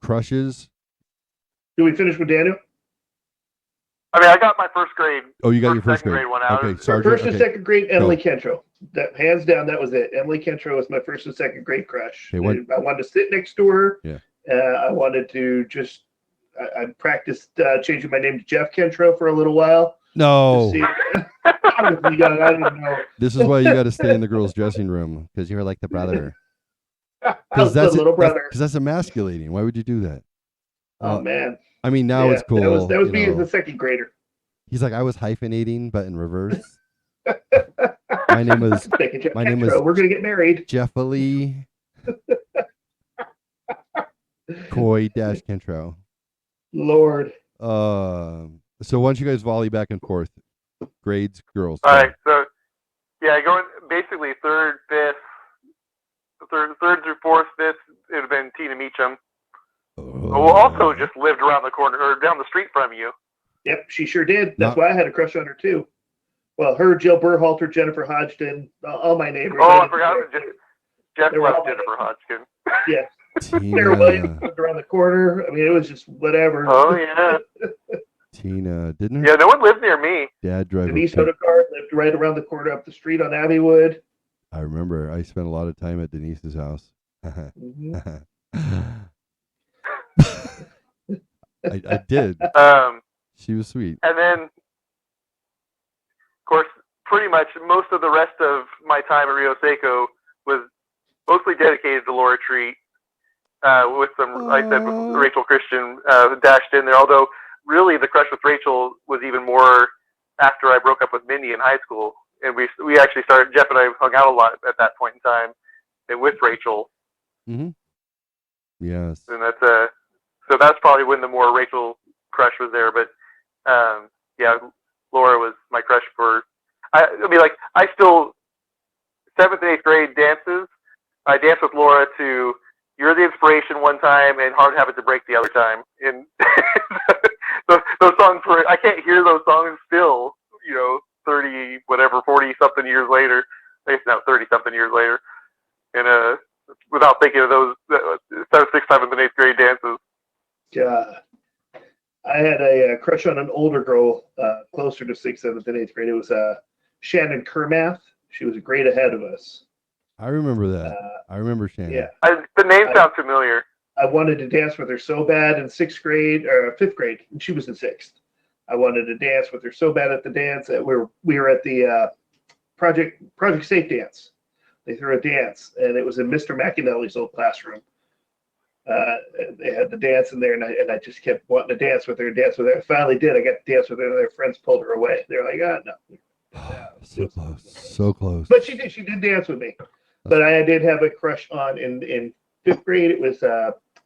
crushes. Did we finish with Daniel? I mean, I got my first grade. Oh, you got your first grade one out. Okay, First and second grade, Emily Go. Kentro. That hands down, that was it. Emily Kentro was my first and second grade crush. Okay, what- I wanted to sit next to her. Yeah. I wanted to just. I practiced changing my name to Jeff Kentro for a little while. No. I was young. I didn't know. This is why you got to stay in the girls' dressing room, because you're like the brother. I was the little brother. Because that's emasculating. Why would you do that? Oh man. I mean, now it's cool. That was me as a second grader. He's like, I was hyphenating, but in reverse. My name was. We're gonna get married. Jeffally Coy Dash Kentro. Lord. So once you guys volley back and forth, grades, girls. All right. So yeah, going basically third through fourth, fifth. It would have been Tina Meacham. Who also just lived around the corner or down the street from you. Yep, she sure did. That's why I had a crush on her too. Well, her, Jill Burhalter, Jennifer Hodgson, all my neighbors. Oh, I forgot. Jeff loved Jennifer Hodgson. Yeah. Tina. Sarah Williams lived around the corner. I mean, it was just whatever. Oh yeah. Tina, didn't her? Yeah, no one lived near me. Dad drove. Denise Odegaard lived right around the corner up the street on Abbeywood. I remember. I spent a lot of time at Denise's house. I did. She was sweet. And then, of course, pretty much most of the rest of my time at Rio Seco was mostly dedicated to Laura Treat, with some, like I said, with Rachel Christian dashed in there. Although, really, the crush with Rachel was even more after I broke up with Mindy in high school. And we actually started, Jeff and I hung out a lot at that point in time, and with Rachel. Mm-hmm. Yes. And so that's probably when the more Rachel crush was there. But yeah, Laura was my crush for. I mean, like I still 7th and 8th grade dances. I danced with Laura to "You're the Inspiration" one time and "Hard Habit to Break" the other time. And those songs were I can't hear those songs still. 30 whatever 40 something years later. I guess now 30 something years later. And without thinking of those 7th, 6th, 7th, and 8th grade dances. Yeah, I had a crush on an older girl closer to 6th, 7th, and 8th grade. It was Shannon Kermath. She was a grade ahead of us. I remember that. I remember Shannon. Yeah. The name sounds familiar. I wanted to dance with her so bad in 6th grade or 5th grade, and she was in 6th. I wanted to dance with her so bad at the dance that we were at the Project Safe dance. They threw a dance, and it was in Mr. McAnally's old classroom. They had the dance in there, and I just kept wanting to dance with her. I finally did. I got to dance with her, and their friends pulled her away. They're like, no. So close. But she did dance with me. But I did have a crush on in 5th grade. It was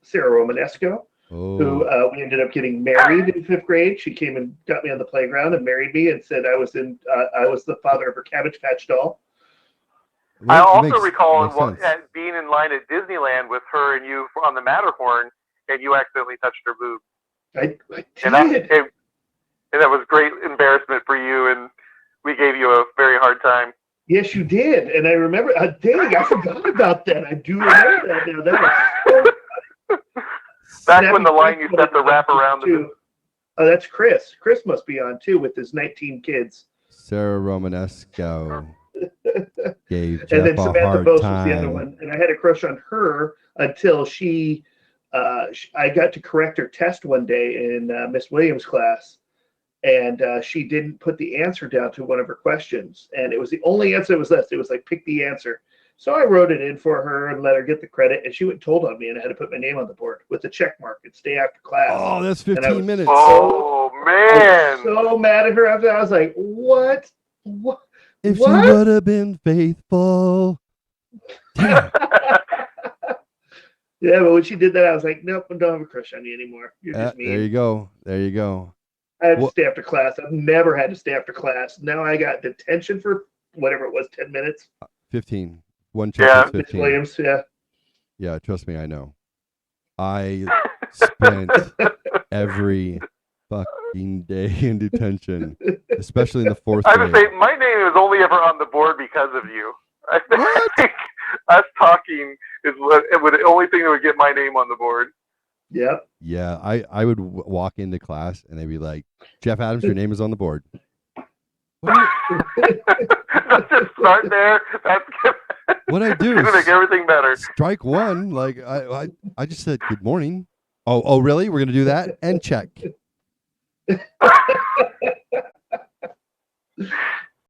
Sarah Romanesco, who we ended up getting married in 5th grade. She came and got me on the playground and married me, and said I was the father of her Cabbage Patch doll. I also recall being in line at Disneyland with her and you on the Matterhorn, and you accidentally touched her boob. I did. And that was great embarrassment for you, and we gave you a very hard time. Yes, you did. And I remember, dang, I forgot about that. I do remember that now. That was so back when the line used to have to wrap around the. Oh, that's Chris. Chris must be on too with his 19 kids. Sarah Romanesco gave Jeff and then a Samantha hard Bose time. was the other one. And I had a crush on her until I got to correct her test one day in Miss Williams' class. And she didn't put the answer down to one of her questions. And it was the only answer that was left. It was like, pick the answer. So I wrote it in for her and let her get the credit. And she went and told on me, and I had to put my name on the board with the check mark and stay after class. Oh, that's 15 minutes. Oh, man. I was so mad at her after that. I was like, what? If she would have been faithful. Yeah, but when she did that, I was like, nope, I don't have a crush on you anymore. You're just mean. There you go. I had to stay after class. I've never had to stay after class. Now I got detention for whatever it was, 10 minutes. 15. One check is 15. Miss Williams, yeah. Yeah, trust me, I know. I spent every fucking day in detention, especially in the 4th grade. I would say my name is only ever on the board because of you. I think us talking is the only thing that would get my name on the board. Yep. Yeah, I would walk into class and they'd be like, Jeff Adams, your name is on the board. What Let's just start there. That's What I do gonna is make everything better. strike one. Like I just said good morning. Oh, really? We're gonna do that and check.